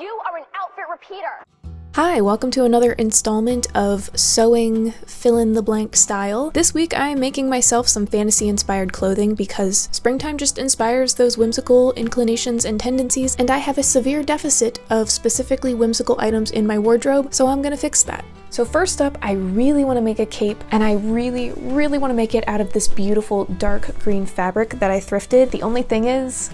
you are an outfit repeater. Hi, welcome to another installment of Sewing Fill-in-the-blank style. This week I am making myself some fantasy-inspired clothing because springtime just inspires those whimsical inclinations and tendencies, and I have a severe deficit of specifically whimsical items in my wardrobe, so I'm gonna fix that. So first up, I really want to make a cape, and I really want to make it out of this beautiful dark green fabric that I thrifted. The only thing is,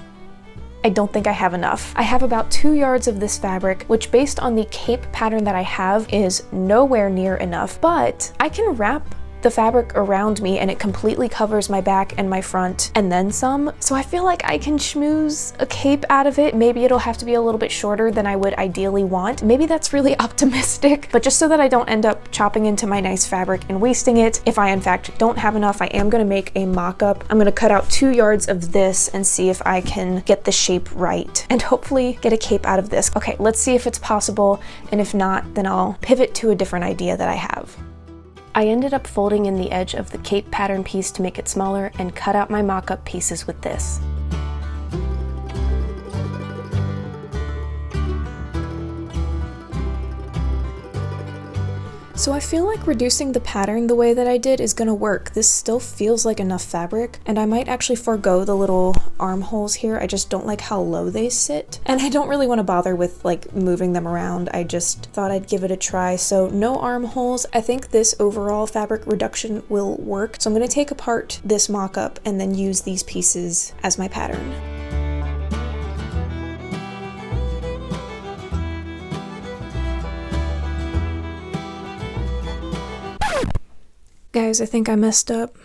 I don't think I have enough. I have about 2 yards of this fabric, which based on the cape pattern that I have is nowhere near enough, but I can wrap the fabric around me and it completely covers my back and my front and then some. So I feel like I can schmooze a cape out of it. Maybe it'll have to be a little bit shorter than I would ideally want. Maybe that's really optimistic, but just so that I don't end up chopping into my nice fabric and wasting it, if I in fact don't have enough, I am gonna make a mock-up. I'm gonna cut out 2 yards of this and see if I can get the shape right and hopefully get a cape out of this. Okay, let's see if it's possible, and if not, then I'll pivot to a different idea that I have. I ended up folding in the edge of the cape pattern piece to make it smaller and cut out my mock-up pieces with this. So I feel like reducing the pattern the way that I did is gonna work. This still feels like enough fabric, and I might actually forego the little armholes here. I just don't like how low they sit. And I don't really want to bother with like moving them around. I just thought I'd give it a try. So no armholes. I think this overall fabric reduction will work. So I'm gonna take apart this mock-up and then use these pieces as my pattern. Guys, I think I messed up.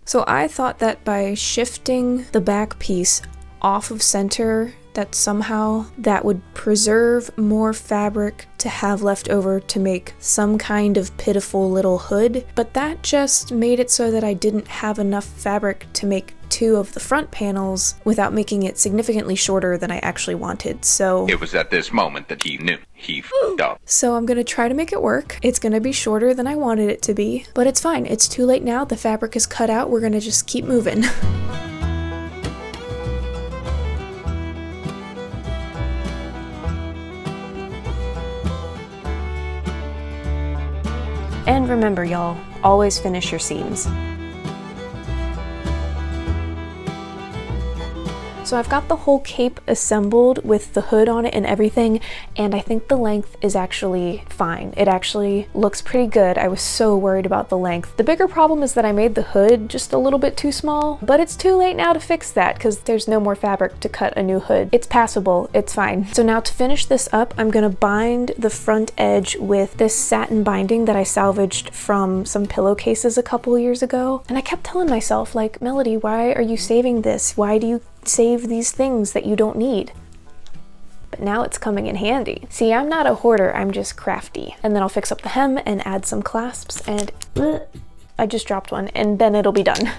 So I thought that by shifting the back piece off of center, that somehow that would preserve more fabric to have left over to make some kind of pitiful little hood, but that just made it so that I didn't have enough fabric to make 2 of the front panels without making it significantly shorter than I actually wanted. So it was at this moment that he knew he f***ed up. So I'm gonna try to make it work. It's gonna be shorter than I wanted it to be, but it's fine. It's too late now. The fabric is cut out. We're gonna just keep moving. And remember, y'all, always finish your seams. So I've got the whole cape assembled with the hood on it and everything, and I think the length is actually fine. It actually looks pretty good. I was so worried about the length. The bigger problem is that I made the hood just a little bit too small, but it's too late now to fix that because there's no more fabric to cut a new hood. It's passable, it's fine. So now to finish this up, I'm gonna bind the front edge with this satin binding that I salvaged from some pillowcases a couple years ago. And I kept telling myself, like, Melody, why are you saving this? Why do you save these things that you don't need? But now it's coming in handy. See, I'm not a hoarder, I'm just crafty. And then I'll fix up the hem and add some clasps, and I just dropped one, and then it'll be done.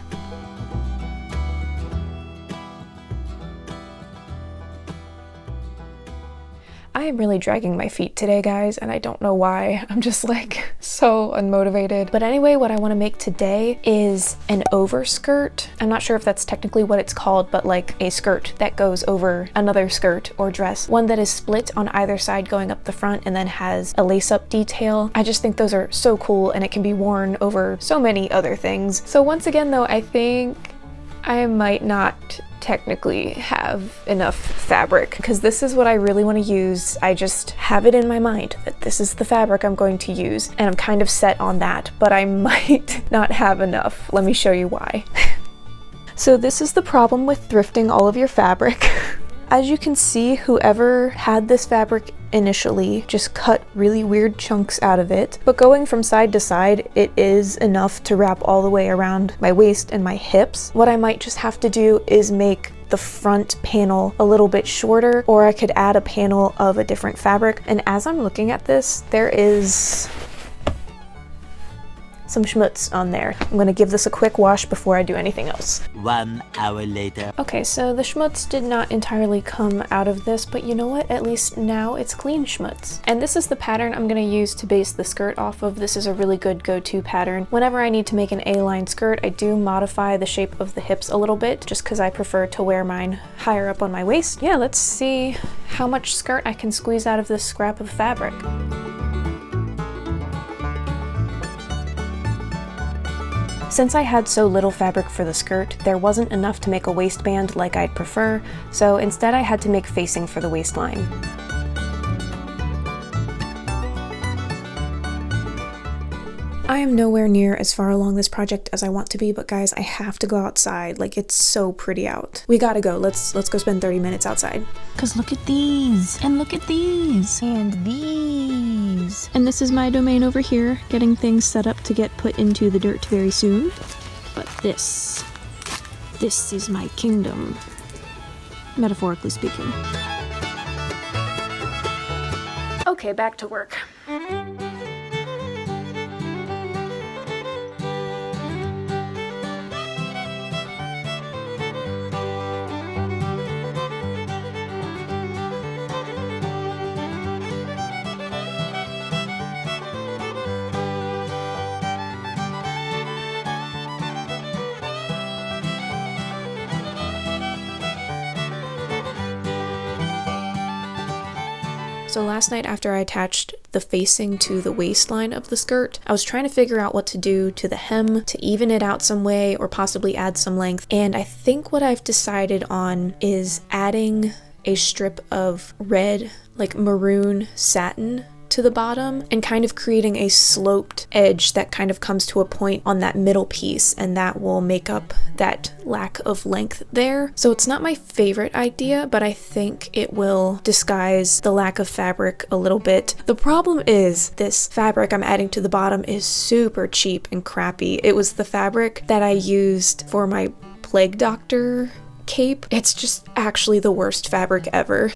I am really dragging my feet today, guys, and I don't know why. I'm just like so unmotivated. But anyway, what I want to make today is an overskirt. I'm not sure if that's technically what it's called, but like a skirt that goes over another skirt or dress. One that is split on either side going up the front and then has a lace-up detail. I just think those are so cool, and it can be worn over so many other things. So once again though, I think I might not technically have enough fabric because this is what I really want to use. I just have it in my mind that this is the fabric I'm going to use, and I'm kind of set on that, but I might not have enough. Let me show you why. So this is the problem with thrifting all of your fabric. As you can see, whoever had this fabric initially just cut really weird chunks out of it, but going from side to side, it is enough to wrap all the way around my waist and my hips. What I might just have to do is make the front panel a little bit shorter, or I could add a panel of a different fabric. And as I'm looking at this, there is some schmutz on there. I'm gonna give this a quick wash before I do anything else. 1 hour later. Okay, so the schmutz did not entirely come out of this, but you know what? At least now it's clean schmutz. And this is the pattern I'm gonna use to base the skirt off of. This is a really good go-to pattern. Whenever I need to make an A-line skirt, I do modify the shape of the hips a little bit, just because I prefer to wear mine higher up on my waist. Yeah, let's see how much skirt I can squeeze out of this scrap of fabric. Since I had so little fabric for the skirt, there wasn't enough to make a waistband like I'd prefer, so instead I had to make facing for the waistline. I am nowhere near as far along this project as I want to be, but guys, I have to go outside. Like, it's so pretty out. We gotta go. Let's go spend 30 minutes outside. Cause look at these, and look at these, and these. And this is my domain over here, getting things set up to get put into the dirt very soon. But this is my kingdom, metaphorically speaking. Okay, back to work. So last night after I attached the facing to the waistline of the skirt, I was trying to figure out what to do to the hem to even it out some way or possibly add some length. And I think what I've decided on is adding a strip of red, like maroon satin to the bottom and kind of creating a sloped edge that kind of comes to a point on that middle piece, and that will make up that lack of length there. So it's not my favorite idea, but I think it will disguise the lack of fabric a little bit. The problem is this fabric I'm adding to the bottom is super cheap and crappy. It was the fabric that I used for my Plague Doctor cape. It's just actually the worst fabric ever.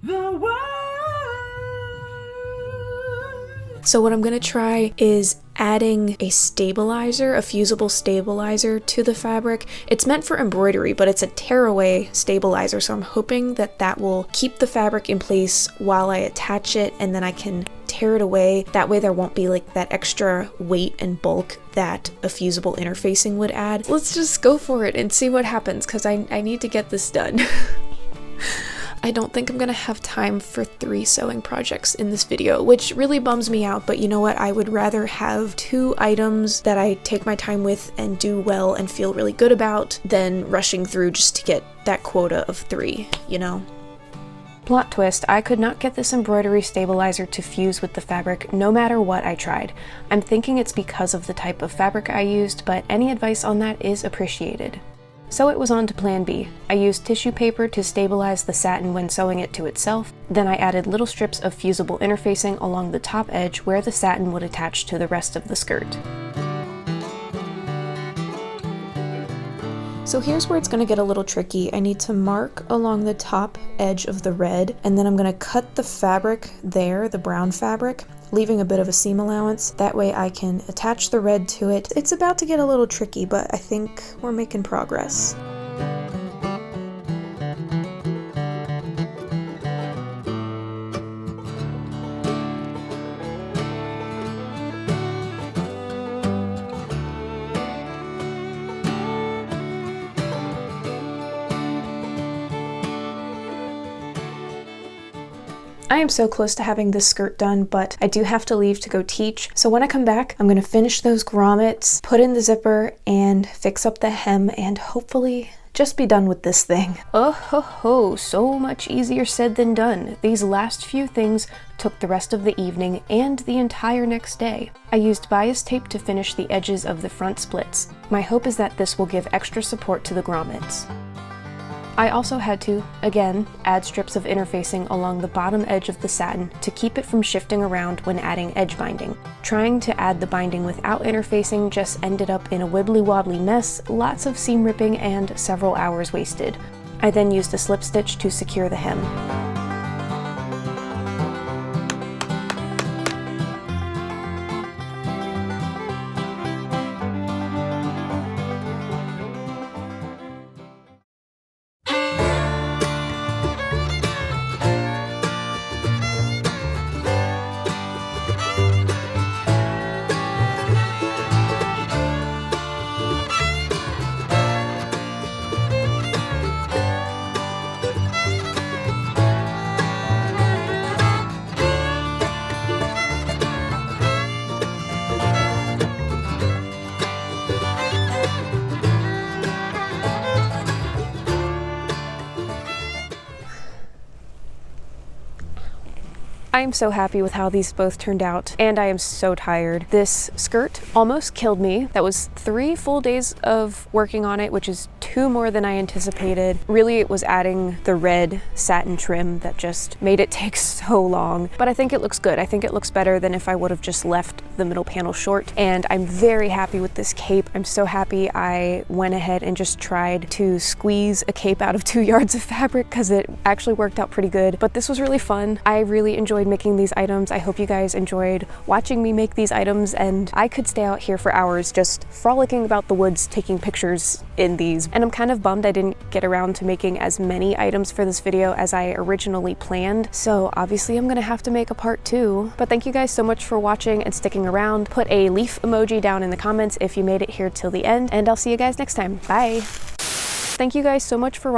So what I'm gonna try is adding a stabilizer, a fusible stabilizer to the fabric. It's meant for embroidery, but it's a tearaway stabilizer, so I'm hoping that that will keep the fabric in place while I attach it, and then I can tear it away. That way there won't be like that extra weight and bulk that a fusible interfacing would add. Let's just go for it and see what happens, because I need to get this done. I don't think I'm gonna have time for 3 sewing projects in this video, which really bums me out, but you know what? I would rather have 2 items that I take my time with and do well and feel really good about than rushing through just to get that quota of 3, you know? Plot twist, I could not get this embroidery stabilizer to fuse with the fabric no matter what I tried. I'm thinking it's because of the type of fabric I used, but any advice on that is appreciated. So it was on to plan B. I used tissue paper to stabilize the satin when sewing it to itself. Then I added little strips of fusible interfacing along the top edge where the satin would attach to the rest of the skirt. So here's where it's going to get a little tricky. I need to mark along the top edge of the red, and then I'm going to cut the fabric there, the brown fabric, leaving a bit of a seam allowance. That way I can attach the red to it. It's about to get a little tricky, but I think we're making progress. I am so close to having this skirt done, but I do have to leave to go teach. So when I come back, I'm gonna finish those grommets, put in the zipper, and fix up the hem, and hopefully just be done with this thing. Oh ho ho, so much easier said than done. These last few things took the rest of the evening and the entire next day. I used bias tape to finish the edges of the front splits. My hope is that this will give extra support to the grommets. I also had to, again, add strips of interfacing along the bottom edge of the satin to keep it from shifting around when adding edge binding. Trying to add the binding without interfacing just ended up in a wibbly-wobbly mess, lots of seam ripping, and several hours wasted. I then used a slip stitch to secure the hem. I am so happy with how these both turned out, and I am so tired. This skirt almost killed me. That was 3 full days of working on it, which is 2 more than I anticipated. Really, it was adding the red satin trim that just made it take so long, but I think it looks good. I think it looks better than if I would have just left the middle panel short, and I'm very happy with this cape. I'm so happy I went ahead and just tried to squeeze a cape out of 2 yards of fabric because it actually worked out pretty good, but this was really fun. I really enjoyed making these items. I hope you guys enjoyed watching me make these items, and I could stay out here for hours just frolicking about the woods taking pictures in these. And I'm kind of bummed I didn't get around to making as many items for this video as I originally planned, so obviously I'm gonna have to make a part 2. But thank you guys so much for watching and sticking around. Put a leaf emoji down in the comments if you made it here till the end, and I'll see you guys next time. Bye! Thank you guys so much for